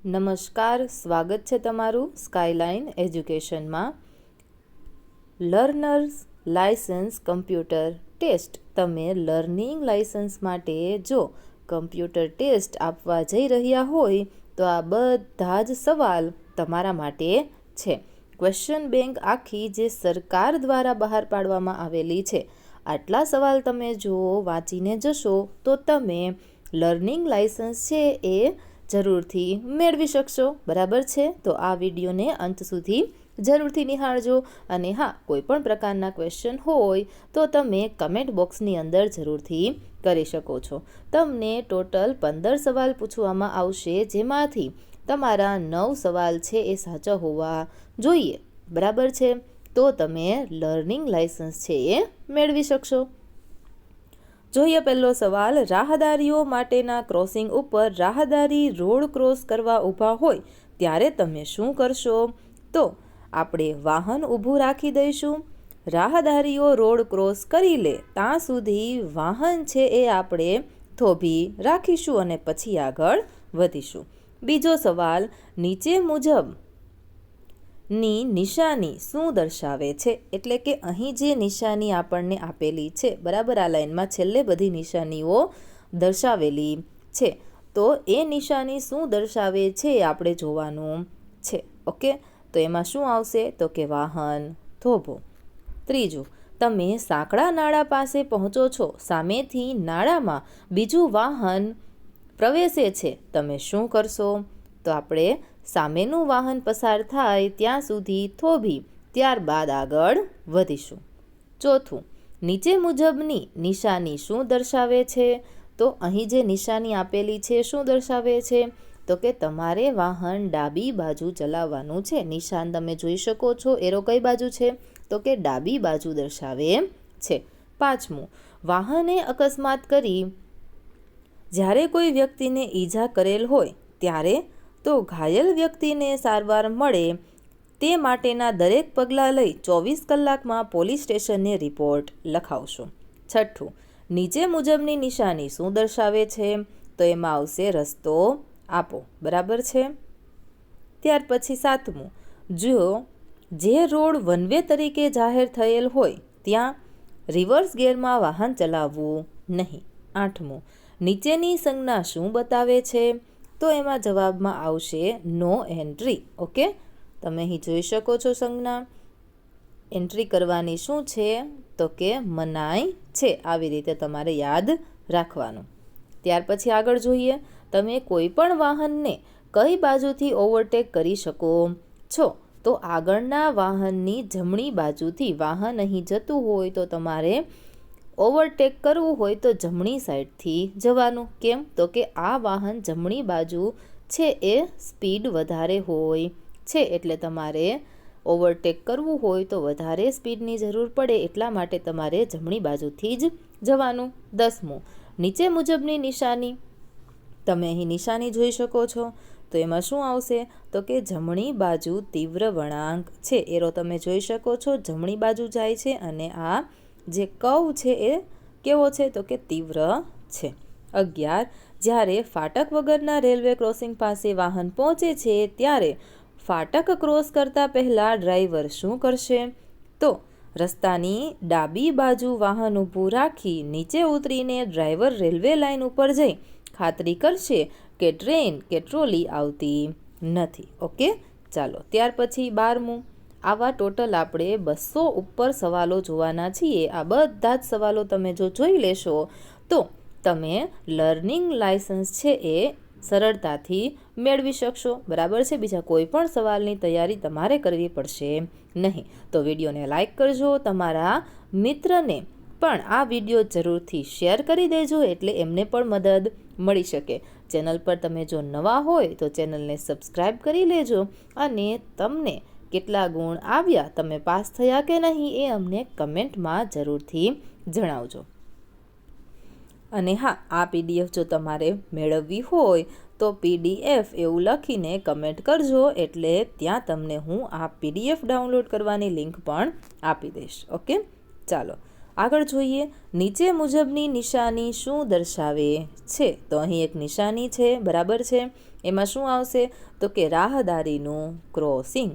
નમસ્કાર, સ્વાગત છે તમારું સ્કાયલાઇન એજ્યુકેશનમાં. Learners licence computer test. તમે લર્નિંગ લાયસન્સ માટે જો કમ્પ્યુટર ટેસ્ટ આપવા જઈ રહ્યા હોય તો આ બધા જ સવાલ તમારા માટે છે. ક્વેશ્ચન બેંક આખી જે સરકાર દ્વારા બહાર પાડવામાં આવેલી છે, આટલા સવાલ તમે જો વાંચીને જશો તો તમે લર્નિંગ લાયસન્સ છે એ જરૂરથી મેળવી શકશો. બરાબર છે? તો આ વિડીયોને અંત સુધી જરૂરથી નિહાળજો. અને હા, કોઈ પણ પ્રકારના ક્વેશ્ચન હોય તો તમે કમેન્ટ બોક્સની અંદર જરૂરથી કરી શકો છો. તમને ટોટલ 15 સવાલ પૂછવામાં આવશે, જેમાંથી તમારા 9 સવાલ છે એ સાચા હોવા જોઈએ. બરાબર છે? તો તમે લર્નિંગ લાયસન્સ છે એ મેળવી શકશો. જોઈએ પહેલો સવાલ. રાહદારીઓ માટેના ક્રોસિંગ ઉપર રાહદારી રોડ ક્રોસ કરવા ઊભા હોય ત્યારે તમે શું કરશો? તો આપણે વાહન ઊભું રાખી દઈશું. રાહદારીઓ રોડ ક્રોસ કરી લે ત્યાં સુધી વાહન છે એ આપણે થોભી રાખીશું અને પછી આગળ વધીશું. બીજો સવાલ. નીચે મુજબ ની નિશાની શું દર્શાવે છે? એટલે કે અહીં જે નિશાની આપણને આપેલી છે, બરાબર, આ લાઈનમાં છેલ્લે બધી નિશાનીઓ દર્શાવેલી છે, તો એ નિશાની શું દર્શાવે છે આપણે જોવાનું છે. ઓકે, તો એમાં શું આવશે? તો કે વાહન થોભો. ત્રીજું. તમે સાંકડા નાળા પાસે પહોંચો છો, સામેથી નાળામાં બીજું વાહન પ્રવેશે છે, તમે શું કરશો? તો આપણે સામેનું વાહન પસાર થાય ત્યાં સુધી થોભી ત્યારબાદ આગળ વધીશું. ચોથું. નીચે મુજબની નિશાની શું દર્શાવે છે? તો અહીં જે નિશાની આપેલી છે શું દર્શાવે છે? તો કે તમારે વાહન ડાબી બાજુ ચલાવવાનું છે. નિશાન તમે જોઈ શકો છો, એરો કઈ બાજુ છે? તો કે ડાબી બાજુ દર્શાવે છે. પાંચમું. વાહને અકસ્માત કરી જ્યારે કોઈ વ્યક્તિને ઈજા કરેલ હોય ત્યારે તો ઘાયલ વ્યક્તિને સારવાર મળે તે માટેના દરેક પગલાં લઈ 24 કલાકમાં પોલીસ સ્ટેશનને રિપોર્ટ લખાવશો. છઠ્ઠું. નીચે મુજબની નિશાની શું દર્શાવે છે? તો એમાં આવશે રસ્તો આપો. બરાબર છે? ત્યાર પછી સાતમું. જો જે રોડ વન વે તરીકે જાહેર થયેલ હોય ત્યાં રિવર્સ ગિયરમાં વાહન ચલાવવું નહીં. આઠમું. નીચેની સંજ્ઞા શું બતાવે છે? તો એમાં જવાબમાં આવશે નો એન્ટ્રી. ઓકે, તમે અહીં જોઈ શકો છો સંજ્ઞા. એન્ટ્રી કરવાની શું છે? તો કે મનાઈ છે. આવી રીતે તમારે યાદ રાખવાનું. ત્યાર પછી આગળ જોઈએ. તમે કોઈ પણ વાહનને કઈ બાજુથી ઓવરટેક કરી શકો છો? તો આગળના વાહનની જમણી બાજુથી. વાહન અહીં જતું હોય તો તમારે ઓવરટેક કરવું હોય તો જમણી સાઈડથી જવાનું. કેમ? તો કે આ વાહન જમણી બાજુ છે એ સ્પીડ વધારે હોય છે, એટલે તમારે ઓવરટેક કરવું હોય તો વધારે સ્પીડની જરૂર પડે, એટલા માટે તમારે જમણી બાજુથી જ જવાનું. 10મું. નીચે મુજબની નિશાની. તમે અહીં નિશાની જોઈ શકો છો, તો એમાં શું આવશે? તો કે જમણી બાજુ તીવ્ર વળાંક છે. એરો તમે જોઈ શકો છો, જમણી બાજુ જાય છે અને આ જે કર્વ છે એ કેવો છે? તો કે તીવ્ર છે. 11. જ્યારે ફાટક વગરના રેલવે ક્રોસિંગ પાસે વાહન પહોંચે છે ત્યારે ફાટક ક્રોસ કરતા પહેલા ડ્રાઈવર શું કરશે? તો રસ્તાની ડાબી બાજુ વાહન ઊભું રાખી નીચે ઉતરીને ડ્રાઈવર રેલવે લાઇન ઉપર જઈ ખાતરી કરશે કે ટ્રેન કે ટ્રોલી આવતી નથી. ઓકે, ચાલો. ત્યાર પછી 12મું. આવા ટોટલ આપણે 200 ઉપર સવાલો જોવાના છીએ. આ બધા જ સવાલો તમે જો જોઈ લેશો તો તમે લર્નિંગ લાયસન્સ છે એ સરળતાથી મેળવી શકશો. બરાબર છે? બીજા કોઈ પણ સવાલની તૈયારી તમારે કરવી પડશે નહીં. તો વિડીયોને લાઈક કરજો. તમારા મિત્રને પણ આ વિડીયો જરૂરથી શેર કરી દેજો, એટલે એમને પણ મદદ મળી શકે. ચેનલ પર તમે જો નવા હોય તો ચેનલને સબસ્ક્રાઈબ કરી લેજો અને તમને કેટલા ગુણ આવ્યા, તમે પાસ થયા કે નહીં, એ અમને કમેન્ટમાં જરૂરથી જણાવજો. અને હા, આ PDF જો તમારે મેળવવી હોય તો PDF એવું લખીને કમેન્ટ કરજો, એટલે ત્યાં તમને હું આ PDF ડાઉનલોડ કરવાની લિંક પણ આપી દઈશ. ઓકે, ચાલો. આગળ જોઈએ, નીચે મુજબની નિશાની શું દર્શાવે છે? તો અહીં એક નિશાની છે, બરાબર છે. એમાં શું આવશે? તો કે રાહદારીનું ક્રોસિંગ.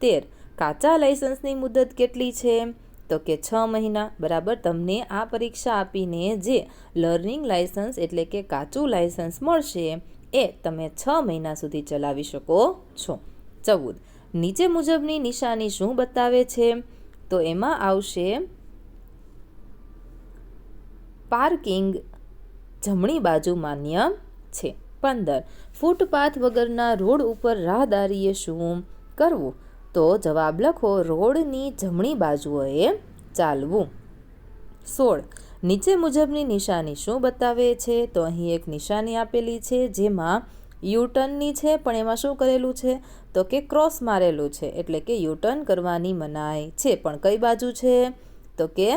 13, કાચા લાયસન્સની મુદત કેટલી છે? તો કે 6 મહિના. બરાબર. તમને આ પરીક્ષા આપીને જે લર્નિંગ લાયસન્સ એટલે કે કાચું લાયસન્સ મળશે એ તમે 6 મહિના સુધી ચલાવી શકો છો. 14, નીચે મુજબની નિશાની શું બતાવે છે? તો એમાં આવશે પાર્કિંગ જમણી બાજુ માન્ય છે. 15, ફૂટપાથ વગરના રોડ ઉપર રાહદારીએ શું કરવું? તો જવાબ લખો, રોડની જમણી બાજુએ ચાલવું. 16, નીચે મુજબની નિશાની શું બતાવે છે? તો અહીં એક નિશાની આપેલી છે જેમાં યુટર્નની છે, પણ એમાં શું કરેલું છે? તો કે ક્રોસ મારેલું છે, એટલે કે યુટર્ન કરવાની મનાઈ છે. પણ કઈ બાજુ છે? તો કે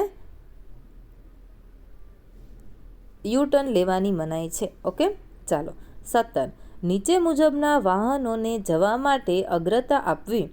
યુટર્ન લેવાની મનાઈ છે. ઓકે, ચાલો. 17, નીચે મુજબના વાહનોને જવા માટે અગ્રતા આપવી.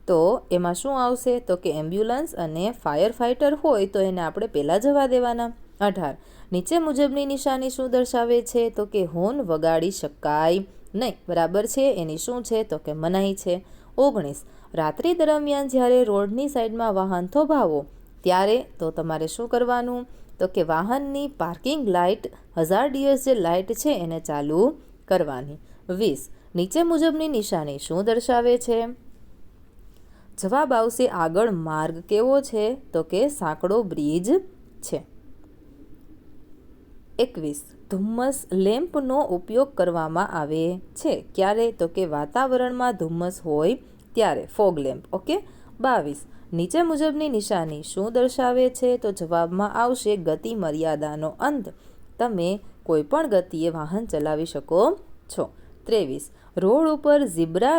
તો એમાં શું આવશે? તો કે એમ્બ્યુલન્સ અને ફાયર ફાઇટર હોય તો એને આપણે પહેલાં જવા દેવાના. 18, નીચે મુજબની નિશાની શું દર્શાવે છે? તો કે હોર્ન વગાડી શકાય નહીં. બરાબર છે. એની શું છે? તો કે મનાઈ છે. 19, રાત્રિ દરમિયાન જ્યારે રોડની સાઈડમાં વાહન થોભાવો ત્યારે તો તમારે શું કરવાનું? તો કે વાહનની પાર્કિંગ લાઇટ, હઝાર્ડિયસ જે લાઇટ છે એને ચાલુ કરવાની. 20, નીચે મુજબની નિશાની શું દર્શાવે છે? જવાબ આવશે આગળ માર્ગ કેવો છે? તો કે સાંકડો બ્રિજ છે. 21, ધુમ્મસ લેમ્પનો ઉપયોગ કરવામાં આવે છે. ક્યારે? તો કે વાતાવરણમાં ધુમ્મસ હોય ત્યારે, ફોગ લેમ્પ. ઓકે. 22, નીચે મુજબની નિશાની શું દર્શાવે છે? તો જવાબમાં આવશે ગતિ મર્યાદાનો અંત. તમે કોઈ પણ ગતિએ વાહન ચલાવી શકો છો. 23, રોડ ઉપર ઝીબ્રા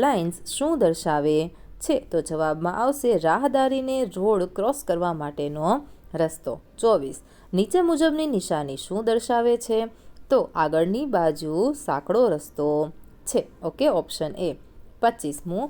લાઇન્સ શું દર્શાવે છે? તો જવાબમાં આવશે રાહદારીને રોડ ક્રોસ કરવા માટેનો રસ્તો. 24, નીચે મુજબની નિશાની શું દર્શાવે છે? તો આગળની બાજુ સાંકડો રસ્તો છે. Okay, option A. 25મું,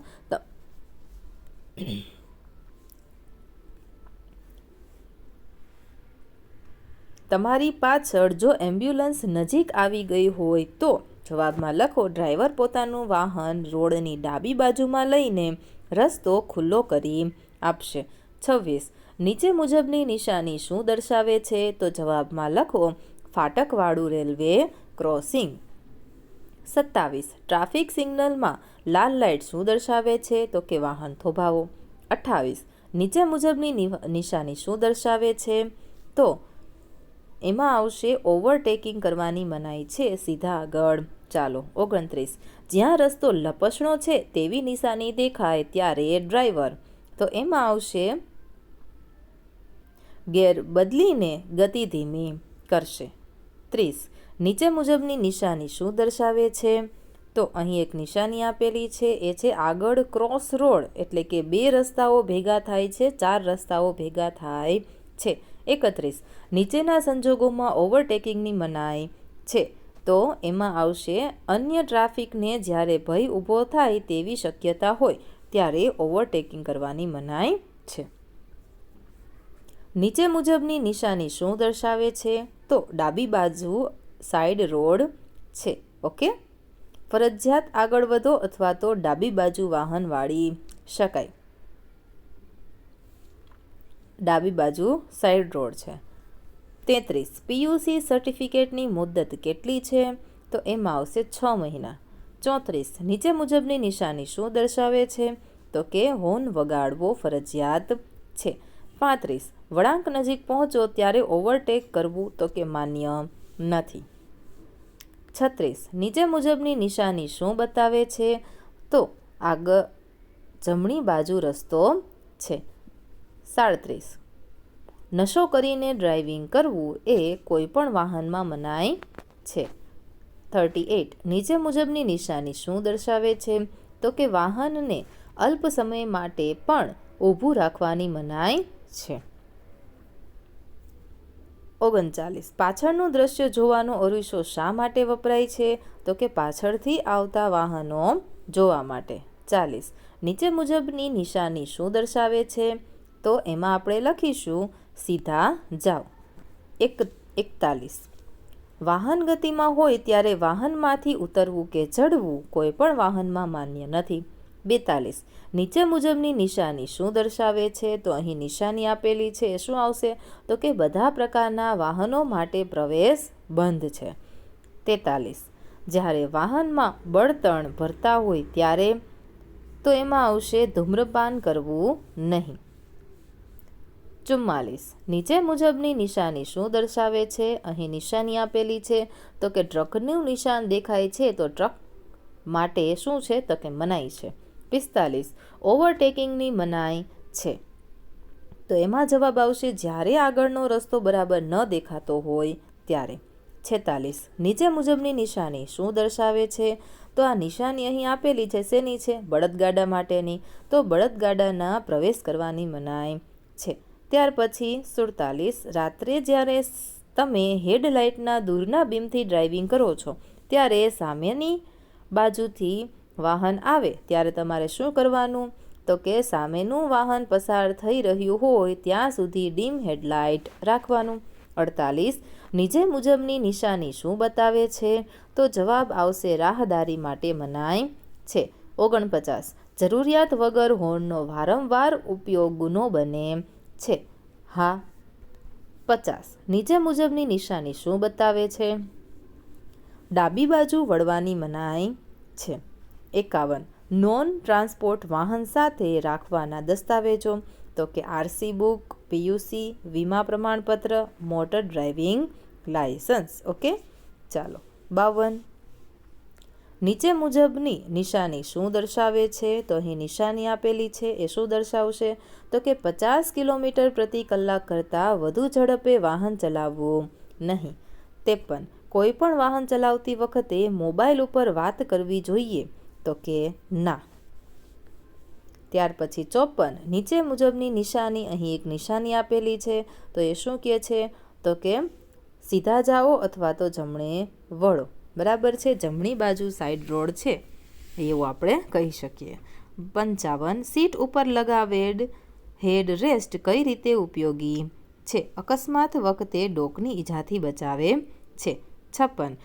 તમારી પાછળ જો એમ્બ્યુલન્સ નજીક આવી ગઈ હોય તો જવાબમાં લખો, ડ્રાઈવર પોતાનું વાહન રોડની ડાબી બાજુમાં લઈને રસ્તો ખુલ્લો કરી આપશે. 26, નીચે મુજબની નિશાની શું દર્શાવે છે? તો જવાબમાં લખો, ફાટકવાળું રેલવે ક્રોસિંગ. 27, ટ્રાફિક સિગ્નલમાં લાલ લાઇટ શું દર્શાવે છે? તો કે વાહન થોભાવો. 28, નીચે મુજબની નિશાની શું દર્શાવે છે? તો એમાં આવશે ઓવરટેકિંગ કરવાની મનાઈ છે, સીધા આગળ ચાલો. 29, જ્યાં રસ્તો લપસણો છે તેવી નિશાની દેખાય ત્યારે ડ્રાઈવર, તો એમાં આવશે ગેર બદલીને ગતિ ધીમી કરશે. 30, નીચે મુજબની નિશાની શું દર્શાવે છે? તો અહીં એક નિશાની આપેલી છે, એ છે આગળ ક્રોસ રોડ, એટલે કે 2 રસ્તાઓ ભેગા થાય છે, 4 રસ્તાઓ ભેગા થાય છે. 31, નીચેના સંજોગોમાં ઓવરટેકિંગની મનાઈ છે. તો એમાં આવશે અન્ય ટ્રાફિકને જ્યારે ભય ઊભો થાય તેવી શક્યતા હોય ત્યારે ઓવરટેકિંગ કરવાની મનાઈ છે. નીચે મુજબની નિશાની શું દર્શાવે છે? તો ડાબી બાજુ સાઈડ રોડ છે. ઓકે, ફરજિયાત આગળ વધો અથવા તો ડાબી બાજુ વાહન વાળી શકાય. ડાબી બાજુ સાઈડ રોડ છે. 33, પીયુસી સર્ટિફિકેટની મુદત કેટલી છે? તો એમાં આવશે 6 મહિના. 34, નીચે મુજબની નિશાની શું દર્શાવે છે? તો કે હોર્ન વગાડવો ફરજિયાત છે. 35, વળાંક નજીક પહોંચો ત્યારે ઓવરટેક કરવું તો કે માન્ય નથી. 36, નીચે મુજબની નિશાની શું બતાવે છે? તો આગળ જમણી બાજુ રસ્તો છે. 37, નશો કરીને ડ્રાઇવિંગ કરવું એ કોઈપણ વાહનમાં મનાઈ છે. 38, નીચે મુજબની નિશાની શું દર્શાવે છે? તો કે વાહનને અલ્પ સમય માટે પણ ઊભું રાખવાની મનાઈ છે. 39, પાછળનું દ્રશ્ય જોવાનો અરીસો શા માટે વપરાય છે? તો કે પાછળથી આવતા વાહનો જોવા માટે. 40, નીચે મુજબની નિશાની શું દર્શાવે છે? તો એમાં આપણે લખીશું સીધા જાઓ. 41. વાહન ગતિમાં હોય ત્યારે વાહનમાંથી ઉતરવું કે ચડવું કોઈ પણ વાહનમાં માન્ય નથી. 42. નીચે મુજબની નિશાની શું દર્શાવે છે? તો અહીં નિશાની આપેલી છે, શું આવશે? તો કે બધા પ્રકારના વાહનો માટે પ્રવેશ બંધ છે. 43. જ્યારે વાહનમાં બળતણ ભરતા હોય ત્યારે તો એમાં આવશે ધૂમ્રપાન કરવું નહીં. 44. નીચે મુજબની નિશાની શું દર્શાવે છે? અહીં નિશાની આપેલી છે, તો કે ટ્રકનું નિશાન દેખાય છે તો ટ્રક માટે શું છે? તો કે મનાઈ છે. 45. ઓવરટેકિંગની મનાઈ છે, તો એમાં જવાબ આવશે જ્યારે આગળનો રસ્તો બરાબર ન દેખાતો હોય ત્યારે. 46. નીચે મુજબની નિશાની શું દર્શાવે છે? તો આ નિશાની અહીં આપેલી છે, શેની છે? બળદગાડા માટેની, તો બળદગાડાના પ્રવેશ કરવાની મનાઈ છે. ત્યાર પછી 47. રાત્રે જ્યારે તમે હેડલાઇટના દૂરના બીમથી ડ્રાઇવિંગ કરો છો ત્યારે સામેની બાજુથી વાહન આવે ત્યારે તમારે શું કરવાનું? તો કે સામેનું વાહન પસાર થઈ રહ્યું હોય ત્યાં સુધી ડીમ હેડલાઇટ રાખવાનું. 48. નીચે મુજબની નિશાની શું બતાવે છે? તો જવાબ આવશે રાહદારી માટે મનાઈ છે. 49. જરૂરિયાત વગર હોર્નનો વારંવાર ઉપયોગ ગુનો બને છે. હા. 50. નીચે મુજબની નિશાની શું બતાવે છે? ડાબી બાજુ વળવાની મનાઈ છે. 51. નોન ટ્રાન્સપોર્ટ વાહન સાથે રાખવાના દસ્તાવેજો, તો કે આરસી બુક, પીયુસી, વીમા પ્રમાણપત્ર, મોટર ડ્રાઇવિંગ લાયસન્સ. ઓકે, ચાલો. 52. નીચે મુજબની નિશાની શું દર્શાવે છે? તો અહીં નિશાની આપેલી છે, એ શું દર્શાવશે? તો કે 50 કિલોમીટર પ્રતિ કલાક કરતાં વધુ ઝડપે વાહન ચલાવવું નહીં. 53. કોઈ પણ વાહન ચલાવતી વખતે મોબાઈલ ઉપર વાત કરવી જોઈએ, તો કે ના. ત્યાર પછી 54. નીચે મુજબની નિશાની, અહીં એક નિશાની આપેલી છે, તો એ શું કહે છે? તો કે સીધા જાઓ અથવા તો જમણે વળો. બરાબર છે, જમણી બાજુ સાઈડ રોડ છે એવું આપણે કહી શકીએ. 55. સીટ ઉપર લગાવેલ હેડ રેસ્ટ કઈ રીતે ઉપયોગી છે? અકસ્માત વખતે ડોકની ઈજાથી બચાવે છે. 56.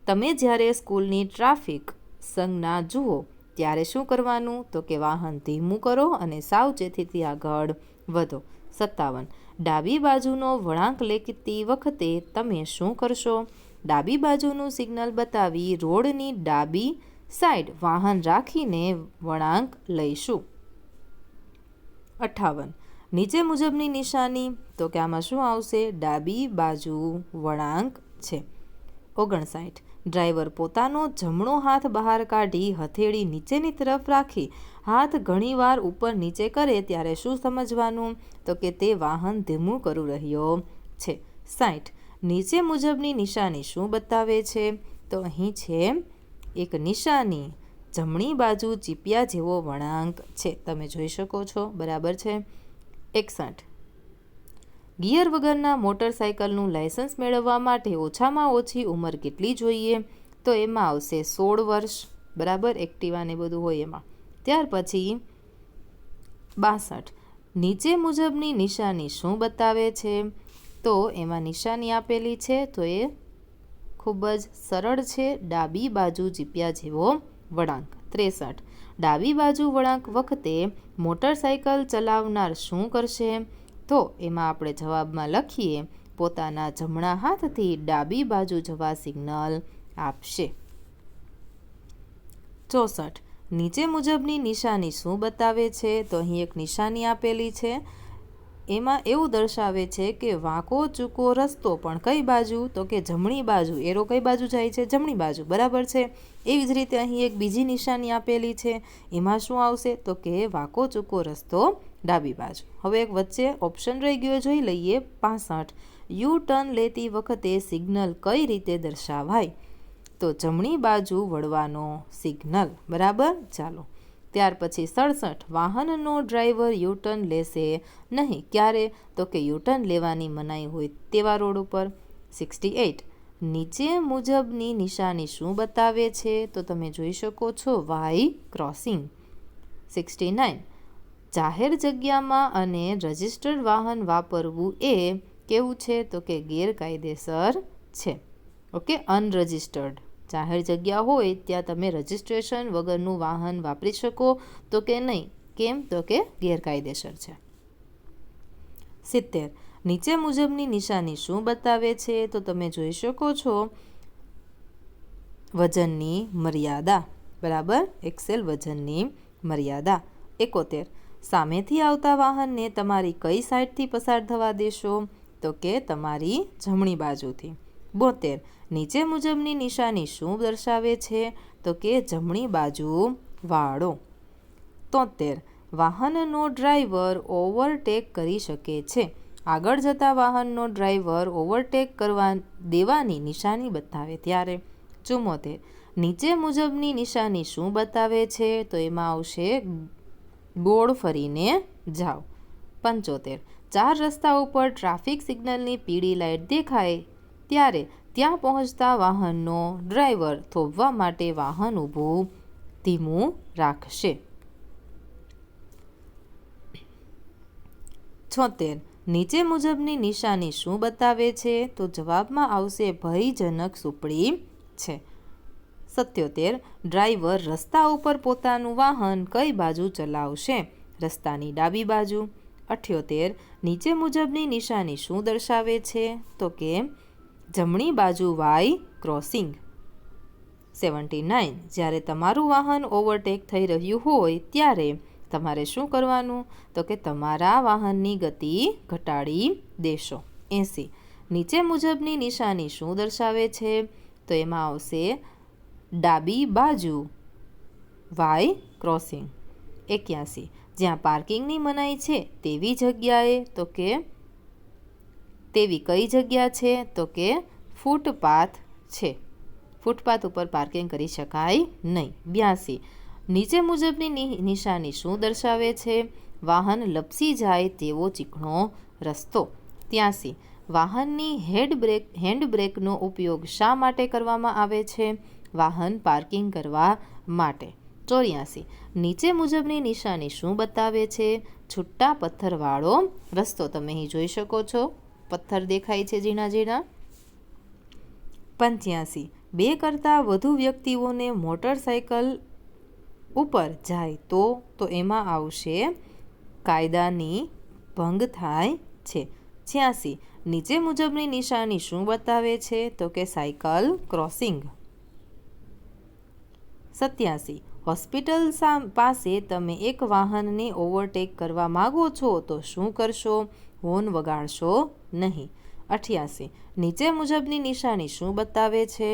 જ્યારે સ્કૂલની ટ્રાફિક સંજ્ઞા જુઓ ત્યારે શું કરવાનું? તો કે વાહન ધીમું કરો અને સાવચેતીથી આગળ વધો. 57. ડાબી બાજુનો વળાંક લેતી વખતે તમે શું કરશો? ડાબી બાજુનું સિગ્નલ બતાવી રોડની ડાબી સાઈડ વાહન રાખીને વળાંક લઈશું. 58. નીચે મુજબની નિશાની, તો કે આમાં શું આવશે? ડાબી બાજુ વળાંક છે. 59. ડ્રાઈવર પોતાનો જમણો હાથ બહાર કાઢી હથેળી નીચેની તરફ રાખી હાથ ઘણીવાર ઉપર નીચે કરે ત્યારે શું સમજવાનું? તો કે તે વાહન ધીમું કરી રહ્યો છે. 60. નીચે મુજબની નિશાની શું બતાવે છે? તો અહીં છે એક નિશાની, જમણી બાજુ ચીપિયા જેવો વળાંક છે, તમે જોઈ શકો છો. બરાબર છે. 61. ગિયર વગરના મોટરસાઇકલનું લાયસન્સ મેળવવા માટે ઓછામાં ઓછી ઉંમર કેટલી જોઈએ? તો એમાં આવશે 16 વર્ષ. બરાબર, એક્ટિવા ને બધું હોય એમાં. ત્યાર પછી 62. નીચે મુજબની નિશાની શું બતાવે છે? તો એમાં નિશાની આપેલી છે, તો એ ખૂબ જ સરળ છે, ડાબી બાજુ ચીપિયા જેવો વળાંક. 63. ડાબી બાજુ વળાંક વખતે મોટરસાઇકલ ચલાવનાર શું કરશે? તો એમાં આપણે જવાબમાં લખીએ પોતાના જમણા હાથથી ડાબી બાજુ જવા સિગ્નલ આપશે. 64. નીચે મુજબની નિશાની શું બતાવે છે? તો અહીં એક નિશાની આપેલી છે, એમાં એવું દર્શાવે છે કે વાંકો ચૂકો રસ્તો પણ કઈ બાજુ? તો કે જમણી બાજુ. એરો કઈ બાજુ જાય છે? જમણી બાજુ. બરાબર છે. એવી જ રીતે અહીં એક બીજી નિશાની આપેલી છે, એમાં શું આવશે? તો કે વાંકો ચૂકો રસ્તો ડાબી બાજુ. હવે એક વચ્ચે ઓપ્શન રહી ગયો, જોઈ લઈએ. 65. યુ ટર્ન લેતી વખતે સિગ્નલ કઈ રીતે દર્શાવાય? તો જમણી બાજુ વળવાનો સિગ્નલ. બરાબર, ચાલો. ત્યાર પછી 67. વાહનનો ડ્રાઈવર યુટર્ન લેશે નહીં. ક્યારે? તો કે યુટર્ન લેવાની મનાઈ હોય તેવા રોડ ઉપર. 68. નીચે મુજબની નિશાની શું બતાવે છે? તો તમે જોઈ શકો છો, વાય ક્રોસિંગ. 69. જાહેર જગ્યામાં અને રજિસ્ટર્ડ વાહન વાપરવું એ કેવું છે? તો કે ગેરકાયદેસર છે. Okay, unregistered. જાહેર જગ્યા હોય ત્યાં તમે રજિસ્ટ્રેશન વગરનું વાહન વાપરી શકો તો કે નહીં. કેમ? તો કે ગેરકાયદેસર છે. 70. નીચે મુજબની નિશાની શું બતાવે છે? તો તમે જોઈ શકો છો વજનની મર્યાદા. બરાબર, એક્સેલ વજનની મર્યાદા. 71. સામેથી આવતા વાહનને તમારી કઈ સાઈડથી પસાર થવા દેશો? તો કે તમારી જમણી બાજુથી. 72. નીચે મુજબની નિશાની શું દર્શાવે છે? તો કે જમણી બાજુ વાળો. 73. વાહનનો ડ્રાઈવર ઓવરટેક કરી શકે છે. આગળ જતા વાહનનો ડ્રાઈવર ઓવરટેક કરવા દેવાની નિશાની બતાવે ત્યારે. 74. નીચે મુજબની નિશાની શું બતાવે છે? તો એમાં આવશે ગોળ ફરીને જાઓ. 75. 4 રસ્તા ઉપર ટ્રાફિક સિગ્નલની પીળી લાઇટ દેખાય ત્યારે ત્યાં પહોંચતા વાહનનો ડ્રાઈવર થોભવા માટે વાહન ઊભું ધીમું રાખશે. 76. નીચે મુજબની નિશાની શું બતાવે છે? તો જવાબમાં આવશે ભયજનક સુપડી છે. 77. ડ્રાઈવર રસ્તા ઉપર પોતાનું વાહન કઈ બાજુ ચલાવશે? રસ્તાની ડાબી બાજુ. 78. નીચે મુજબની નિશાની શું દર્શાવે છે? તો કે જમણી બાજુ વાય ક્રોસિંગ. 79. જ્યારે તમારું વાહન ઓવરટેક થઈ રહ્યું હોય ત્યારે તમારે શું કરવાનું? તો કે તમારા વાહનની ગતિ ઘટાડી દેશો. 80. નીચે મુજબની નિશાની શું દર્શાવે છે? તો એમાં આવશે ડાબી બાજુ વાય ક્રોસિંગ. 81. જ્યાં પાર્કિંગની મનાઈ છે તેવી જગ્યાએ તો કે તેવી કઈ જગ્યા છે? તો કે ફૂટપાથ છે. ફૂટપાથ ઉપર પાર્કિંગ કરી શકાય નહીં. 82. નીચે મુજબની નિશાની શું દર્શાવે છે? વાહન લપસી જાય તેવો ચીકણો રસ્તો. 83. વાહનની હેન્ડબ્રેકનો ઉપયોગ શા માટે કરવામાં આવે છે? વાહન પાર્કિંગ કરવા માટે. 84. નીચે મુજબની નિશાની શું બતાવે છે? છૂટા પથ્થરવાળો રસ્તો. તમે અહીં જોઈ શકો છો પથ્થર દેખાય છે ઝીણા ઝીણા. 85. 2 કરતાં વધુ વ્યક્તિઓને મોટરસાયકલ ઉપર જાય તો એમાં આવશે કાયદાની ભંગ થાય છે. 86. નીચે મુજબની નિશાની શું બતાવે છે? તો કે સાયકલ ક્રોસિંગ. 87. હોસ્પિટલ પાસે તમે એક વાહનને ઓવરટેક કરવા માગો છો તો શું કરશો? હોર્ન વગાડશો નહીં. 88. નીચે મુજબની નિશાની શું બતાવે છે?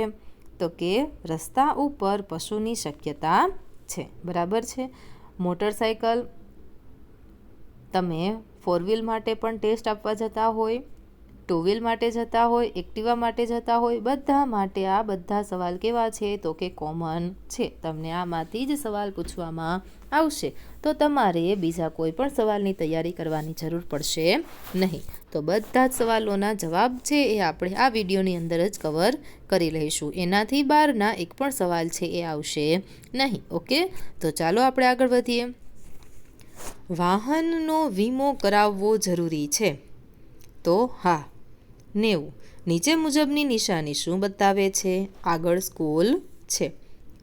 તો કે રસ્તા ઉપર પશુની શક્યતા છે. બરાબર છે. મોટરસાયકલ તમે 4 વ્હીલ માટે પણ ટેસ્ટ આપવા જતા હોય, 2 વ્હીલ માટે જતા હોય, એક્ટિવા માટે જતા હોય, બધા માટે આ બધા સવાલ કેવા છે? તો કે કોમન છે. તમને આમાંથી જ સવાલ પૂછવામાં આવશે તો તમારે બીજા કોઈ પણ સવાલની તૈયારી કરવાની જરૂર પડશે નહીં. તો બધા જ સવાલોના જવાબ છે એ આપણે આ વિડીયોની અંદર જ કવર કરી લઈશું. એનાથી બહારના એક પણ સવાલ છે એ આવશે નહીં. ઓકે, તો ચાલો આપણે આગળ વધીએ. વાહનનો વીમો કરાવવો જરૂરી છે? તો હા. 90. નીચે મુજબની નિશાની શું બતાવે છે? આગળ સ્કૂલ છે.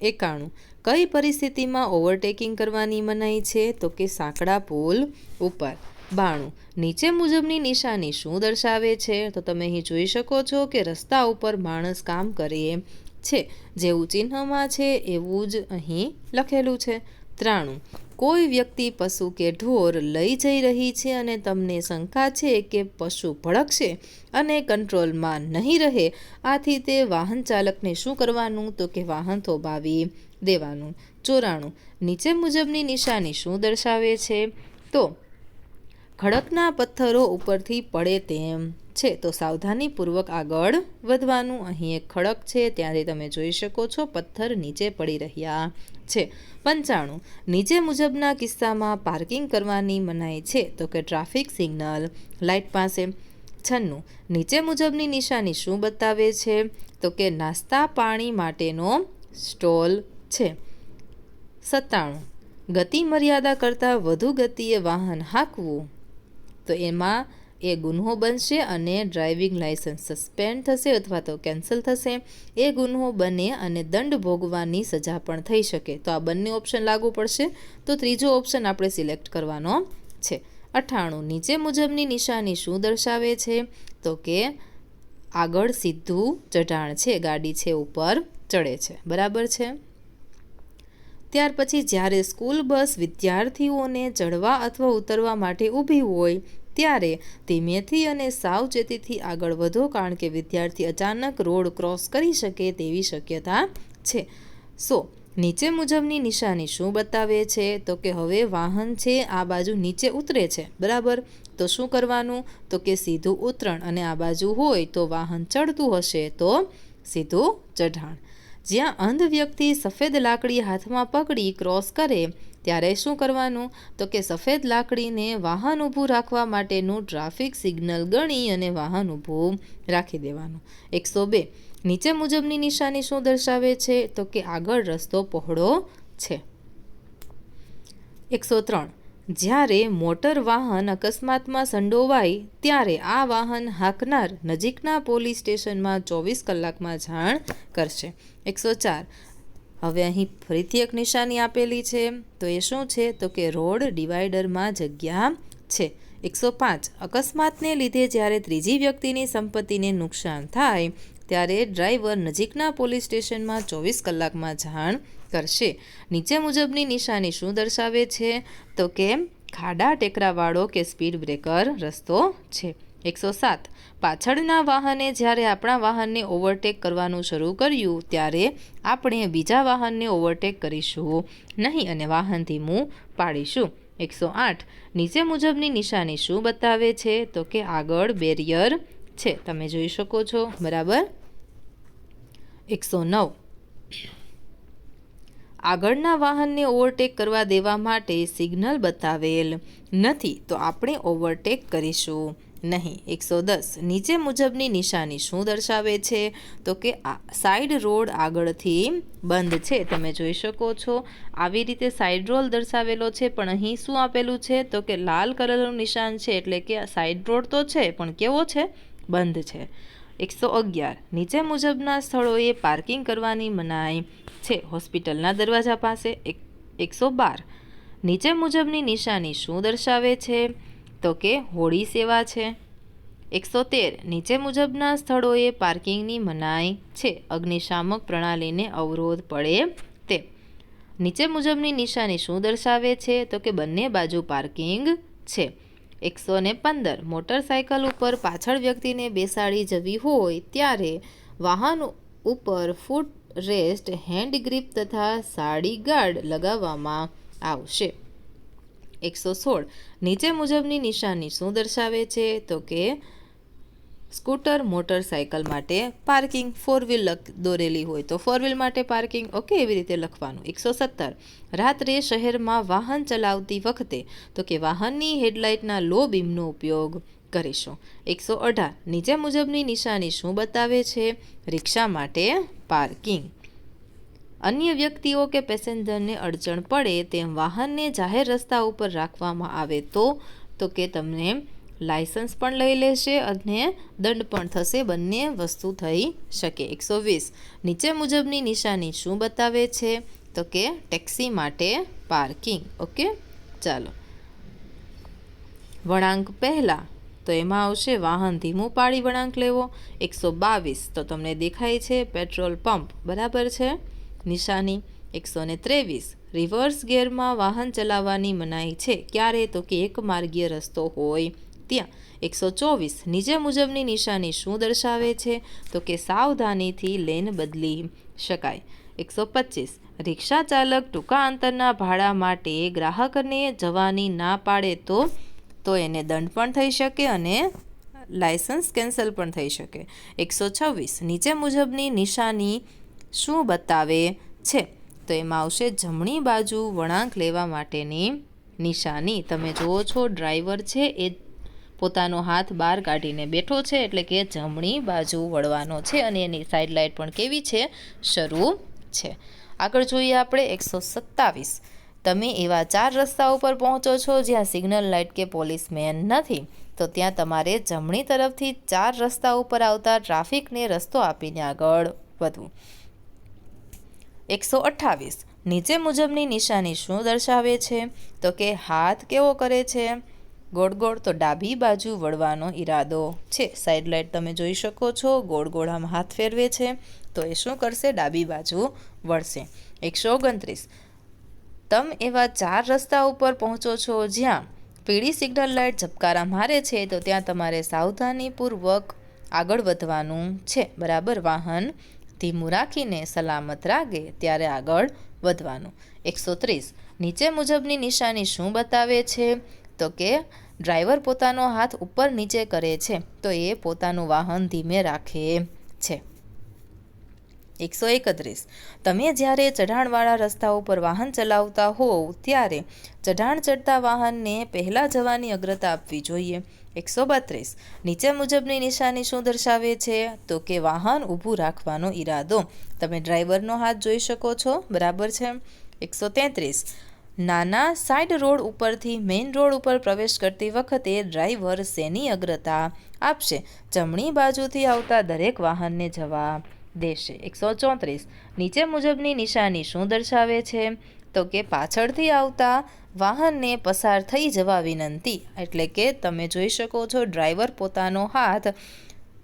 91. કઈ પરિસ્થિતિમાં ઓવરટેકિંગ કરવાની મનાઈ છે? તો કે સાંકડા પુલ ઉપર. 92. નીચે મુજબની નિશાની શું દર્શાવે છે? તો તમે અહીં જોઈ શકો છો કે રસ્તા ઉપર માણસ કામ કરે છે. જેવું ચિહ્નમાં છે એવું જ અહીં લખેલું છે. 93. કોઈ વ્યક્તિ પશુ કે ઢોર લઈ જઈ રહી છે અને તમને શંકા છે કે પશુ ભડકશે અને કંટ્રોલમાં નહીં રહે, આથી તે વાહન ચાલકને શું કરવાનું? તો કે વાહન થોભાવી દેવાનું. 94. નીચે મુજબની નિશાની શું દર્શાવે છે? તો ખડકના પથ્થરો ઉપરથી પડે તેમ છે, તો સાવધાનીપૂર્વક આગળ વધવાનું. અહીં એક ખડક છે ત્યાંથી તમે જોઈ શકો છો પથ્થર નીચે પડી રહ્યા છે. 95. નીચે મુજબના કિસ્સામાં પાર્કિંગ કરવાની મનાઈ છે? તો કે ટ્રાફિક સિગ્નલ લાઇટ પાસે. 96. નીચે મુજબની નિશાની શું બતાવે છે? તો કે નાસ્તા પાણી માટેનો સ્ટોલ છે. 97. ગતિ મર્યાદા કરતાં વધુ ગતિએ વાહન હાંકવું તો એમાં એ ગુન્હો બનશે અને ડ્રાઇવિંગ લાઇસન્સ સસ્પેન્ડ થશે અથવા તો કેન્સલ થશે. એ ગુન્હો બને અને દંડ ભોગવાની સજા પણ થઈ શકે. તો આ બંને ઓપ્શન લાગુ પડશે. તો ત્રીજો ઓપ્શન આપણે સિલેક્ટ કરવાનો છે. 98. નીચે મુજબની નિશાની શું દર્શાવે છે? તો કે આગળ સીધું ચઢાણ છે, ગાડી છે ઉપર ચડે છે. બરાબર છે. ત્યાર પછી જ્યારે સ્કૂલ બસ વિદ્યાર્થીઓને ચડવા અથવા ઉતરવા માટે ઊભી હોય ત્યારે ધીમેથી અને સાવચેતીથી આગળ વધો, કારણ કે વિદ્યાર્થી અચાનક રોડ ક્રોસ કરી શકે તેવી શક્યતા છે. નીચે મુજબની નિશાની શું બતાવે છે? તો કે હવે વાહન છે આ બાજુ નીચે ઉતરે છે. બરાબર. તો શું કરવાનું? તો કે સીધું ઉતરણ, અને આ બાજુ હોય તો વાહન ચડતું હશે તો સીધું ચઢાણ. જ્યાં અંધ વ્યક્તિ સફેદ લાકડી હાથમાં પકડી ક્રોસ કરે ત્યારે શું કરવાનું? તો કે સફેદ લાકડીને વાહન ઊભું રાખવા માટેનું ટ્રાફિક સિગ્નલ ગણી અને વાહન ઊભું રાખી દેવાનું. 102. નીચે મુજબની નિશાની શું દર્શાવે છે? તો કે આગળ રસ્તો પહોળો છે. 103. જ્યારે મોટર વાહન અકસ્માતમાં સંડોવાય ત્યારે આ વાહન હાંકનાર નજીકના પોલીસ સ્ટેશનમાં 24 કલાકમાં જાણ કરશે. 104. હવે અહીં ફરીથી એક નિશાની આપેલી છે. તો એ શું છે? તો કે રોડ ડિવાઈડરમાં જગ્યા છે. 105. અકસ્માતને લીધે જ્યારે ત્રીજી વ્યક્તિની સંપત્તિને નુકસાન થાય ત્યારે ડ્રાઈવર નજીકના પોલીસ સ્ટેશનમાં 24 કલાકમાં જાણ કરશે. નીચે મુજબની નિશાની શું દર્શાવે છે? તો કે ખાડા ટેકરાવાળો કે સ્પીડ બ્રેકર રસ્તો છે. 107. પાછળના વાહને જ્યારે આપણા વાહનને ઓવરટેક કરવાનું શરૂ કર્યું ત્યારે આપણે બીજા વાહનને ઓવરટેક કરીશું નહીં અને વાહન ધીમું પાડીશું. 108. નીચે મુજબની નિશાની શું બતાવે છે? તો કે આગળ બેરિયર છે. તમે જોઈ શકો છો. બરાબર. 109. આગળના વાહનને ઓવરટેક કરવા દેવા માટે સિગ્નલ બતાવેલ નથી તો આપણે ઓવરટેક કરીશું નહીં. 110. નીચે મુજબની નિશાની શું દર્શાવે છે? તો કે સાઈડ રોડ આગળથી બંધ છે. તમે જોઈ શકો છો. આવી રીતે સાઈડ રોડ દર્શાવેલો છે, પણ અહીં શું આપેલું છે? તો કે લાલ કલરનું નિશાન છે, એટલે કે સાઈડ રોડ તો છે પણ કેવો છે? બંધ છે. 111. નીચે મુજબના સ્થળોએ પાર્કિંગ કરવાની મનાઈ છે. હોસ્પિટલના દરવાજા પાસે. 112. નીચે મુજબની નિશાની શું દર્શાવે છે? તો કે હોળી સેવા છે. 113. નીચે મુજબના સ્થળોએ પાર્કિંગની મનાઈ છે. અગ્નિશામક પ્રણાલીને અવરોધ પડે તે. નીચે મુજબની નિશાની શું દર્શાવે છે? તો કે બંને બાજુ પાર્કિંગ છે. 115. મોટરસાયકલ ઉપર પાછળ વ્યક્તિને બેસાડી જવી હોય ત્યારે વાહન ઉપર ફૂટ રેસ્ટ, હેન્ડ ગ્રીપ તથા સાડી ગાર્ડ લગાવવામાં આવશે. 116. નીચે મુજબની નિશાની શું દર્શાવે છે? તો કે સ્કૂટર મોટરસાયકલ માટે પાર્કિંગ, ફોર વ્હીલ દોરેલી હોય તો ફોર વ્હીલ માટે પાર્કિંગ. ઓકે, એવી રીતે લખવાનું. 117. રાત્રે શહેરમાં વાહન ચલાવતી વખતે તો કે વાહનની હેડલાઇટના લો બીમનો ઉપયોગ કરીશું. 118. નીચે મુજબની નિશાની શું બતાવે છે? રિક્ષા માટે પાર્કિંગ. અન્ય વ્યક્તિઓ કે પેસેન્જરને અડચણ પડે તેમ વાહનને જાહેર રસ્તા ઉપર રાખવામાં આવે તો કે તમને લાયસન્સ પણ લઈ લેશે અને દંડ પણ થશે. બંને વસ્તુ થઈ શકે. 120. નીચે મુજબની નિશાની શું બતાવે છે? તો કે ટેક્સી માટે પાર્કિંગ. ઓકે, ચાલો. વળાંક પહેલાં તો એમાં આવશે વાહન ધીમું પાડી વળાંક લેવો. 122 તો તમને દેખાય છે પેટ્રોલ પંપ. બરાબર છે નિશાની. 123 રિવર્સ ગિયરમાં વાહન ચલાવવાની મનાઈ છે. ક્યારે? તો કે એક માર્ગીય રસ્તો હોય ત્યાં. 124 નીચે મુજબની નિશાની શું દર્શાવે છે? તો કે સાવધાનીથી લેન બદલી શકાય. 125 રિક્ષા ચાલક ટૂંકા અંતરના ભાડા માટે ગ્રાહકને જવાની ના પાડે તો એને દંડ પણ થઈ શકે અને લાયસન્સ કેન્સલ પણ થઈ શકે. 126 નીચે મુજબની નિશાની શું બતાવે છે? તો એમાં આવશે જમણી બાજુ વળાંક લેવા માટેની નિશાની. તમે જુઓ છો ડ્રાઈવર છે એ પોતાનો હાથ બહાર કાઢીને બેઠો છે, એટલે કે જમણી બાજુ વળવાનો છે અને એની સાઈડ લાઇટ પણ કેવી છે? શરૂ છે. આગળ જોઈએ આપણે 127 તમે એવા 4 રસ્તા ઉપર પહોંચો છો જ્યાં સિગ્નલ લાઇટ કે પોલીસમેન નથી, તો ત્યાં તમારે જમણી તરફથી 4 રસ્તા ઉપર આવતા ટ્રાફિકને રસ્તો આપીને આગળ વધવું. 128. નીચે મુજબની નિશાની શું દર્શાવે છે? તો કે હાથ કેવો કરે છે? ગોળ ગોળ. તો ડાબી બાજુ વળવાનો ઈરાદો છે. સાઈડ લાઇટ તમે જોઈ શકો છો, ગોળ ગોળ આમ હાથ ફેરવે છે, તો એ શું કરશે? ડાબી બાજુ વળશે. 129. તમે એવા 4 રસ્તા ઉપર પહોંચો છો જ્યાં પીળી સિગ્નલ લાઇટ ઝબકારા મારે છે, તો ત્યાં તમારે સાવધાનીપૂર્વક આગળ વધવાનું છે. બરાબર. વાહન ધીમું રાખીને સલામત રાખે ત્યારે આગળ વધવાનું. 130. નીચે મુજબની નિશાની શું બતાવે છે? તો કે ડ્રાઈવર પોતાનો હાથ ઉપર નીચે કરે છે, તો એ પોતાનું વાહન ધીમે રાખે છે. 131. તમે જ્યારે ચઢાણવાળા રસ્તા ઉપર વાહન ચલાવતા હોવ ત્યારે ચઢાણ ચડતા વાહનને પહેલાં જવાની અગ્રતા આપવી જોઈએ. 132. નીચે મુજબની નિશાની શું દર્શાવે છે? તો કે વાહન ઊભું રાખવાનો ઈરાદો. તમે ડ્રાઈવરનો હાથ જોઈ શકો છો. બરાબર છે. 133. નાના સાઇડ રોડ ઉપરથી મેઇન રોડ ઉપર પ્રવેશ કરતી વખતે ડ્રાઈવર શેની અગ્રતા આપશે? જમણી બાજુથી આવતા દરેક વાહનને જવા દેશે. 134. નીચે મુજબની નિશાની શું દર્શાવે છે? તો કે પાછળથી આવતા વાહનને પસાર થઈ જવા વિનંતી. એટલે કે તમે જોઈ શકો છો ડ્રાઈવર પોતાનો હાથ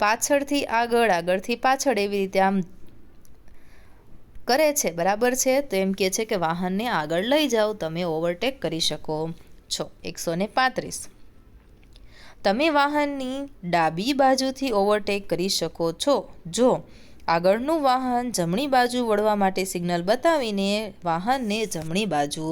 પાછળથી આગળ, આગળથી પાછળ એવી રીતે આમ કરે છે. બરાબર છે. તો એમ કહે છે કે વાહનને આગળ લઈ જાઓ, તમે ઓવરટેક કરી શકો છો. 135. તમે વાહનની ડાબી બાજુથી ઓવરટેક કરી શકો છો જો આગળનું વાહન જમણી બાજુ વળવા માટે સિગ્નલ બતાવીને વાહનને જમણી બાજુ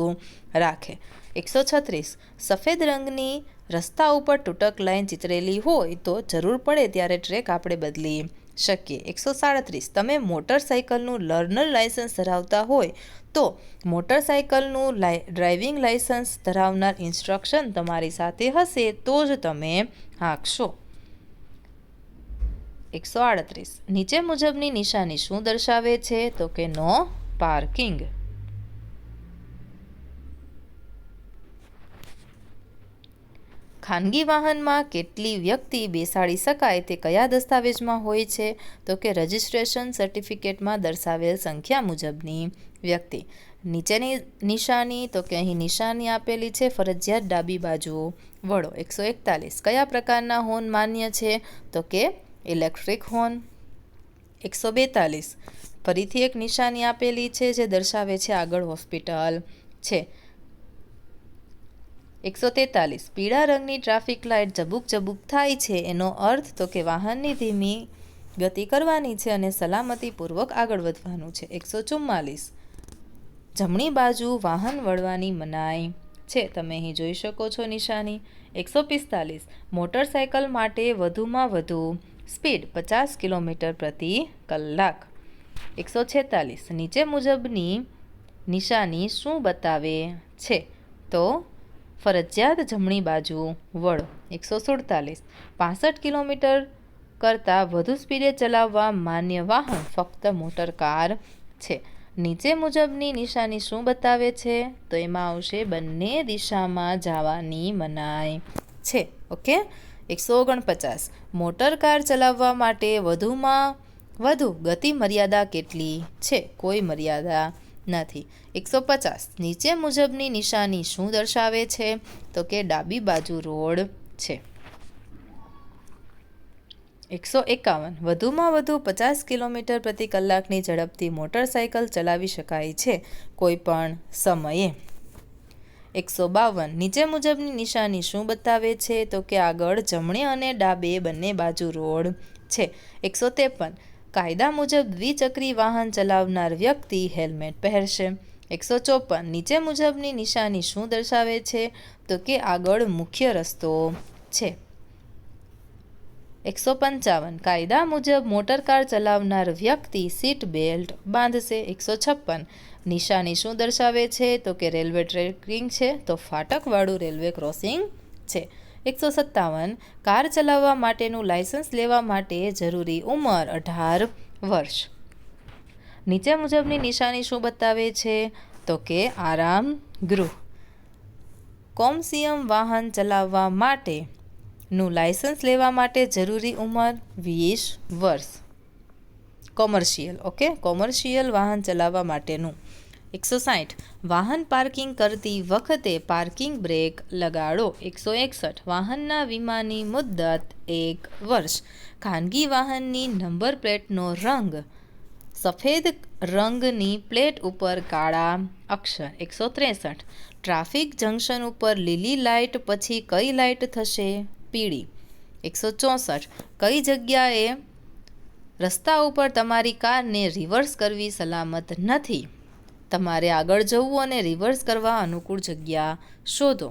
રાખે. 136. સફેદ રંગની રસ્તા ઉપર તૂટક લાઈન ચિતરેલી હોય તો જરૂર પડે ત્યારે ટ્રેક આપણે બદલી શકીએ. 137. તમે મોટરસાઇકલનું લર્નર લાયસન્સ ધરાવતા હોય તો મોટરસાઇકલનું ડ્રાઇવિંગ લાયસન્સ ધરાવનાર ઇન્સ્ટ્રક્શન તમારી સાથે હશે તો જ તમે હાંકશો. 138. નીચે મુજબની નિશાની શું દર્શાવે છે? તો કે નો પાર્કિંગ. ખાનગી વાહનમાં કેટલી વ્યક્તિ બેસાડી શકાય તે કયા દસ્તાવેજમાં હોય છે? તો કે રજિસ્ટ્રેશન સર્ટિફિકેટમાં દર્શાવેલ સંખ્યા મુજબની વ્યક્તિ. નીચેની નિશાની, તો કે અહીં નિશાની આપેલી છે, ફરજિયાત ડાબી બાજુ વળો. 141. કયા પ્રકારના હોર્ન માન્ય છે? તો કે ઇલેક્ટ્રિક હોર્ન. 142. ફરીથી એક નિશાની આપેલી છે જે દર્શાવે છે આગળ હોસ્પિટલ છે. 143. પીળા રંગની ટ્રાફિક લાઇટ ઝબુક ઝબુક થાય છે, એનો અર્થ તો કે વાહનની ધીમી ગતિ કરવાની છે અને સલામતીપૂર્વક આગળ વધવાનું છે. 144. જમણી બાજુ વાહન વળવાની મનાઈ છે. તમે અહીં જોઈ શકો છો નિશાની. 145. મોટરસાયકલ માટે વધુમાં વધુ સ્પીડ 50 કિલોમીટર પ્રતિ કલાક. 146. નીચે મુજબની નિશાની શું બતાવે છે? તો ફરજિયાત જમણી બાજુ વળો. 147. 65 કિલોમીટર કરતાં વધુ સ્પીડે ચલાવવા માન્ય વાહન ફક્ત મોટર કાર છે. નીચે મુજબની નિશાની શું બતાવે છે? તો એમાં આવશે બંને દિશામાં જવાની મનાઈ છે. ઓકે. 149. મોટર કાર ચલાવવા માટે વધુમાં વધુ ગતિ મર્યાદા કેટલી છે? કોઈ મર્યાદા નથી. 150. નીચે મુજબની નિશાની શું દર્શાવે છે? તો કે ડાબી બાજુ રોડ છે. 151. વધુમાં વધુ 50 કિલોમીટર પ્રતિ કલાકની ઝડપથી મોટરસાયકલ ચલાવી શકાય છે કોઈ પણ સમયે. 152. નીચે મુજબની નિશાની શું બતાવે છે? તો કે આગળ જમણે અને ડાબે બંને બાજુ રોડ છે. 153. કાયદા મુજબ દ્વિચક્રી વાહન ચલાવનાર વ્યક્તિ હેલ્મેટ પહેરશે. 154. નીચે મુજબની નિશાની શું દર્શાવે છે? તો કે આગળ મુખ્ય રસ્તો છે. 155. કાયદા મુજબ મોટરકાર ચલાવનાર વ્યક્તિ સીટ બેલ્ટ બાંધશે. 156. નિશાની શું દર્શાવે છે? તો કે રેલવે ટ્રેકિંગ છે, તો ફાટકવાળું રેલવે ક્રોસિંગ છે. 157. કાર ચલાવવા માટેનું લાયસન્સ લેવા માટે જરૂરી ઉંમર 18 વર્ષ. નીચે મુજબની નિશાની શું બતાવે છે? તો કે આરામ ગૃહ. કોમર્શિયલ વાહન ચલાવવા માટેનું લાયસન્સ લેવા માટે જરૂરી ઉંમર 20 વર્ષ. કોમર્શિયલ વાહન ચલાવવા માટેનું. 160. વાહન પાર્કિંગ કરતી વખતે પાર્કિંગ બ્રેક લગાડો. 161. વાહનના વીમાની મુદ્દત 1 વર્ષ. ખાનગી વાહનની નંબર પ્લેટનો રંગ સફેદ રંગની પ્લેટ ઉપર કાળા અક્ષર. 163. ટ્રાફિક જંકશન ઉપર લીલી લાઇટ પછી કઈ લાઇટ થશે? પીળી. 164. કઈ જગ્યાએ રસ્તા ઉપર તમારી કારને રિવર્સ કરવી સલામત નથી? તમારે આગળ જવું અને રિવર્સ કરવા અનુકૂળ જગ્યા શોધો.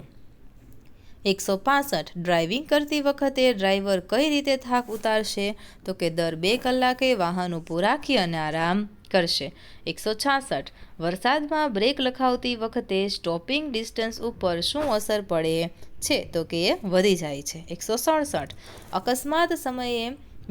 165. ડ્રાઇવિંગ કરતી વખતે ડ્રાઈવર કઈ રીતે થાક ઉતારશે? તો કે દર 2 કલાકે વાહન ઊભું રાખી અને આરામ કરશે. 166. વરસાદમાં બ્રેક લખાવતી વખતે સ્ટોપિંગ ડિસ્ટન્સ ઉપર શું અસર પડે છે? તો કે એ વધી જાય છે. 167. અકસ્માત સમયે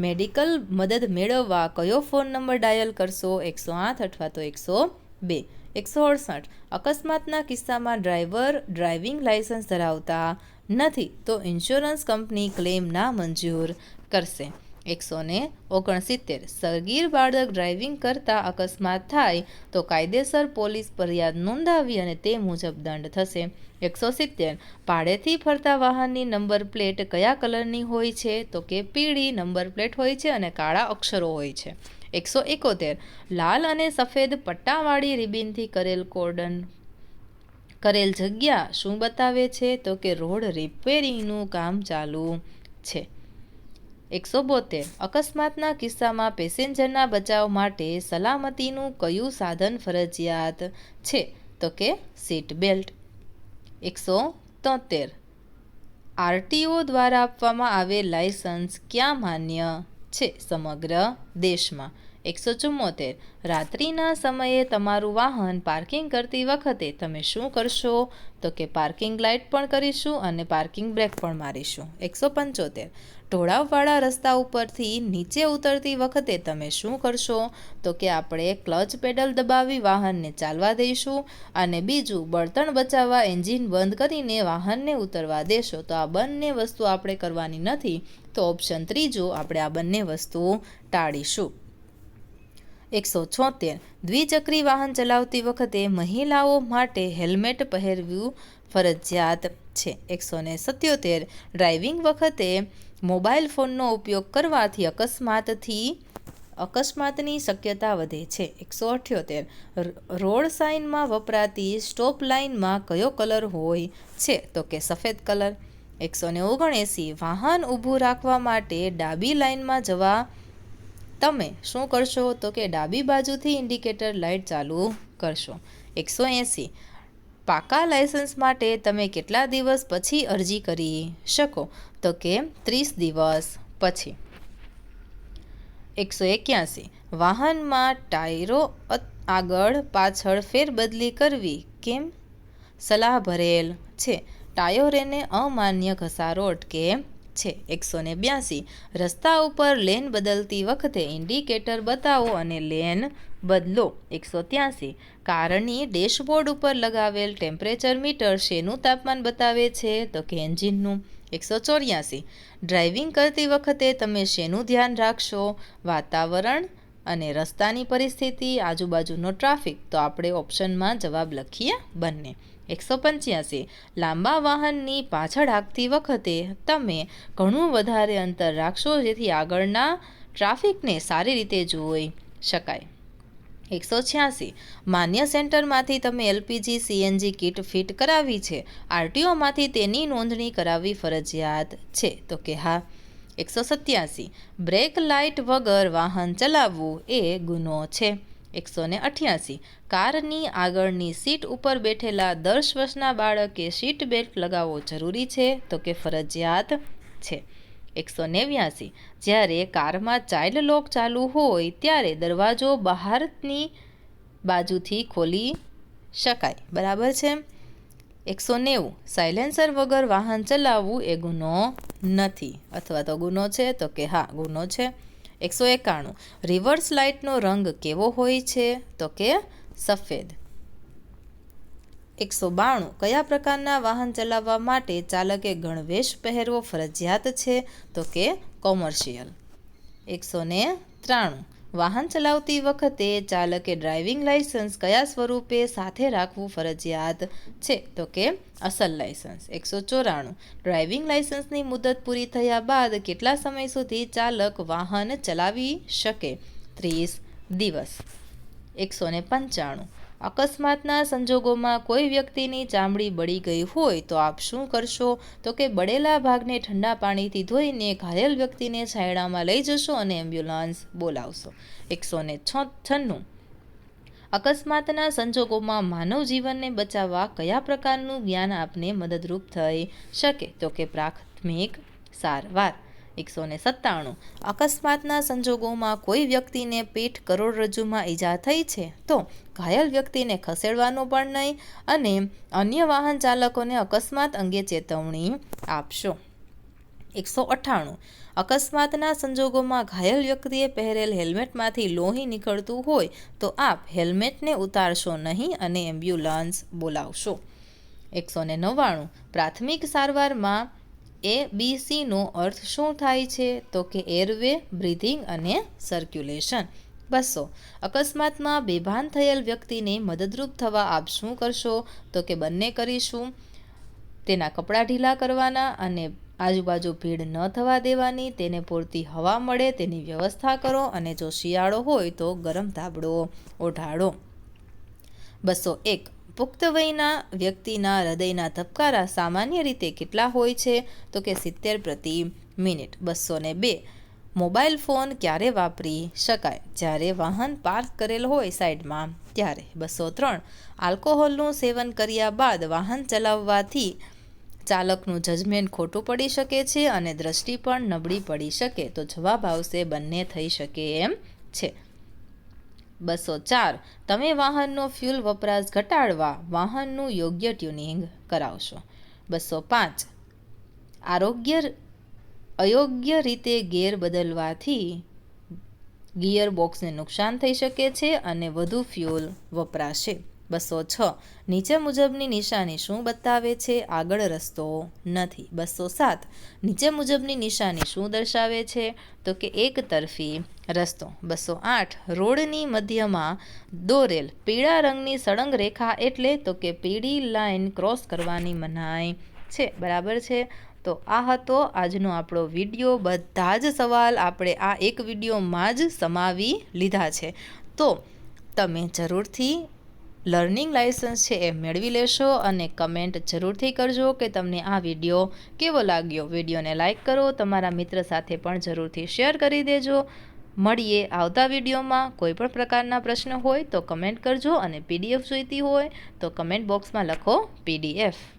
મેડિકલ મદદ મેળવવા કયો ફોન નંબર ડાયલ કરશો? 108 અથવા તો 102. 168. અકસ્માતના કિસ્સામાં ડ્રાઈવર ડ્રાઇવિંગ લાયસન્સ ધરાવતા નથી તો ઇન્સ્યોરન્સ કંપની ક્લેમ ના મંજૂર કરશે. 169. સગીર બાળક ડ્રાઇવિંગ કરતા અકસ્માત થાય તો કાયદેસર પોલીસ ફરિયાદ નોંધાવી અને તે મુજબ દંડ થશે. 170. ભાડેથી ફરતા વાહનની નંબર પ્લેટ કયા કલરની હોય છે? તો કે પીળી નંબર પ્લેટ હોય છે અને કાળા અક્ષરો હોય છે. 171. લાલ અને સફેદ પટ્ટાવાળી રિબિનથી કરેલ કોર્ડન કરેલ જગ્યા શું બતાવે છે? તો કે રોડ રિપેરિંગનું કામ ચાલુ છે. 172. અકસ્માતના કિસ્સામાં પેસેન્જરના બચાવ માટે સલામતીનું કયું સાધન ફરજિયાત છે? તો કે સીટ બેલ્ટ. 173. આરટીઓ દ્વારા આપવામાં આવેલ લાયસન્સ ક્યાં માન્ય છે? સમગ્ર દેશમાં. 174. રાત્રિના સમયે તમારું વાહન પાર્કિંગ કરતી વખતે તમે શું કરશો? તો કે પાર્કિંગ લાઇટ પણ કરીશું અને પાર્કિંગ બ્રેક પણ મારીશું. 175. ઢોળાવવાળા રસ્તા ઉપરથી નીચે ઉતરતી વખતે તમે શું કરશો? તો કે આપણે ક્લચ પેડલ દબાવી વાહનને ચાલવા દઈશું અને બીજું બળતણ બચાવવા એન્જિન બંધ કરીને વાહનને ઉતરવા દેશો. તો આ બંને વસ્તુ આપણે કરવાની નથી તો ઓપ્શન 3 આપણે આ બંને વસ્તુ ટાળીશું. 176. દ્વિચક્રી વાહન ચલાવતી વખતે મહિલાઓ માટે હેલ્મેટ પહેરવું ફરજિયાત છે. 177. ડ્રાઇવિંગ વખતે મોબાઈલ ફોનનો ઉપયોગ કરવાથી અકસ્માતની શક્યતા વધે છે. 178. રોડ સાઇનમાં વપરાતી સ્ટોપ લાઇનમાં કયો કલર હોય છે? તો કે સફેદ કલર. 179. વાહન ઊભું રાખવા માટે ડાબી લાઇનમાં જવા તમે શું કરશો? તો કે ડાબી બાજુથી ઇન્ડિકેટર લાઇટ ચાલુ કરશો. 180. પાકા લાયસન્સ માટે તમે કેટલા દિવસ પછી અરજી કરી શકો? તો કે 30 દિવસ પછી. 181. વાહનમાં ટાયરો આગળ પાછળ ફેરબદલી કરવી કેમ સલાહ ભરેલ છે? ટાયરોને અમાન્ય ઘસારો અટકે છે. 182. રસ્તા ઉપર લેન બદલતી વખતે ઇન્ડિકેટર બતાવો અને લેન બદલો. 183. કારની ડેશબોર્ડ ઉપર લગાવેલ ટેમ્પરેચર મીટર શેનું તાપમાન બતાવે છે? તો કે એન્જિનનું. 184. ડ્રાઇવિંગ કરતી વખતે તમે શેનું ધ્યાન રાખશો? વાતાવરણ અને રસ્તાની પરિસ્થિતિ, આજુબાજુનો ટ્રાફિક. તો આપણે ઓપ્શનમાં જવાબ લખીએ બંને. 185. લાંબા વાહનની પાછળ હાંકતી વખતે તમે ઘણું વધારે અંતર રાખશો જેથી આગળના ટ્રાફિકને સારી રીતે જોઈ શકાય. 186. માન્ય સેન્ટરમાંથી તમે એલપીજી સીએનજી કિટ ફિટ કરાવી છે. આરટીઓમાંથી તેની નોંધણી કરાવવી ફરજિયાત છે. તો કે હા. 187. બ્રેક લાઇટ વગર વાહન ચલાવવું એ ગુનો છે. 188. કારની આગળની સીટ ઉપર બેઠેલા 10 વર્ષના બાળકે સીટ બેલ્ટ લગાવવો જરૂરી છે? તો કે ફરજિયાત છે. 189. જ્યારે કારમાં ચાઇલ્ડ લોક ચાલુ હોય ત્યારે દરવાજો બહારની બાજુથી ખોલી શકાય. બરાબર છે. 190. સાયલેન્સર વગર વાહન ચલાવવું એ ગુનો નથી અથવા તો ગુનો છે? તો કે હા ગુનો છે. 191. રિવર્સ લાઇટનો રંગ કેવો હોય છે? તો કે સફેદ. 192 કયા પ્રકારના વાહન ચલાવવા માટે ચાલકે ગણવેશ પહેરવો ફરજિયાત છે? તો કે કોમર્શિયલ. 193 વાહન ચલાવતી વખતે ચાલકે ડ્રાઇવિંગ લાયસન્સ કયા સ્વરૂપે સાથે રાખવું ફરજિયાત છે? તો કે અસલ લાયસન્સ. 194 ડ્રાઇવિંગ લાયસન્સની મુદત પૂરી થયા બાદ કેટલા સમય સુધી ચાલક વાહન ચલાવી શકે? 30 દિવસ. 195 અકસ્માતના સંજોગોમાં કોઈ વ્યક્તિની ચામડી બળી ગઈ હોય તો આપ શું કરશો? તો કે બળેલા ભાગને ઠંડા પાણીથી ધોઈને ઘાયલ વ્યક્તિને છાંયડામાં લઈ જશો અને એમ્બ્યુલન્સ બોલાવશો. 196 અકસ્માતના સંજોગોમાં માનવ જીવનને બચાવવા કયા પ્રકારનું જ્ઞાન આપને મદદરૂપ થઈ શકે? તો કે પ્રાથમિક સારવાર. 197 અકસ્માતના સંજોગોમાં કોઈ વ્યક્તિને પીઠ કરોડરજ્જુમાં ઈજા થઈ છે તો ઘાયલ વ્યક્તિને ખસેડવાનો પણ નહીં અને અન્ય વાહન ચાલકોને અકસ્માત અંગે ચેતવણી આપશો. 198 અકસ્માતના સંજોગોમાં ઘાયલ વ્યક્તિએ પહેરેલ હેલ્મેટમાંથી લોહી નીકળતું હોય તો આપ હેલ્મેટને ઉતારશો નહીં અને એમ્બ્યુલન્સ બોલાવશો. 199 પ્રાથમિક સારવારમાં ABCનો અર્થ શું થાય છે? તો કે એરવે, બ્રીધિંગ અને સર્ક્યુલેશન. 200 અકસ્માતમાં બેભાન થયેલ વ્યક્તિને મદદરૂપ થવા આપ શું કરશો? તો કે બંને કરીશું. તેના કપડાં ઢીલા કરવાના અને આજુબાજુ ભીડ ન થવા દેવાની, તેને પૂરતી હવા મળે તેની વ્યવસ્થા કરો અને જો શિયાળો હોય તો ગરમ ધાબળો ઓઢાડો. 201 પુખ્ત વયના વ્યક્તિના હૃદયના ધબકારા સામાન્ય રીતે કેટલા હોય છે? તો કે 70 પ્રતિ મિનિટ. 202 મોબાઈલ ફોન ક્યારે વાપરી શકાય? જ્યારે વાહન પાર્ક કરેલ હોય સાઈડમાં ત્યારે. 203 આલ્કોહોલનું સેવન કર્યા બાદ વાહન ચલાવવાથી ચાલકનું જજમેન્ટ ખોટું પડી શકે છે અને દ્રષ્ટિ પણ નબળી પડી શકે. તો જવાબ આવશે બંને થઈ શકે એમ છે. 204 તમે વાહનનો ફ્યુલ વપરાશ ઘટાડવા વાહનનું યોગ્ય ટ્યુનિંગ કરાવશો. 205 અયોગ્ય રીતે ગિયર બદલવાથી ગિયર બોક્સને નુકસાન થઈ શકે છે અને વધુ ફ્યુલ વપરાશે. 206 નીચે મુજબની નિશાની શું બતાવે છે? આગળ રસ્તો નથી. 207 નીચે મુજબની નિશાની શું દર્શાવે છે? તો કે એક તરફી રસ્તો. 208 રોડની મધ્યમાં દોરેલ પીળા રંગની સળંગ રેખા એટલે? તો કે પીળી લાઈન ક્રોસ કરવાની મનાઈ છે. બરાબર છે. તો આ હતો આજનો આપણો વિડીયો. બધા જ સવાલ આપણે આ એક વિડીયોમાં જ સમાવી લીધા છે. તો તમે જરૂરથી લર્નિંગ લાયસન્સ છે એ મેળવી લેશો અને કમેન્ટ જરૂરથી કરજો કે તમને આ વિડીયો કેવો લાગ્યો. વિડીયોને લાઇક કરો, તમારા મિત્ર સાથે પણ જરૂરથી શેર કરી દેજો. મળીએ આવતા વિડીયોમાં. કોઈ પણ પ્રકારના પ્રશ્ન હોય તો કમેન્ટ કરજો અને PDF જોઈતી હોય તો કમેન્ટ બોક્સમાં લખો PDF.